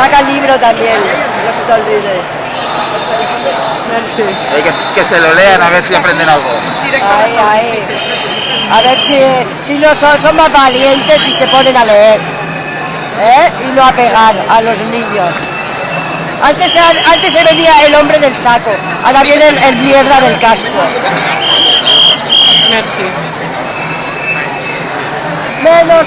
saca el libro también, no se te olvide. Merci. Que se lo lean a ver si aprenden algo. Ahí. A ver si no son más valientes y se ponen a leer. Y no a pegar a los niños. Antes se venía el hombre del saco, ahora viene el mierda del casco. Merci. Menos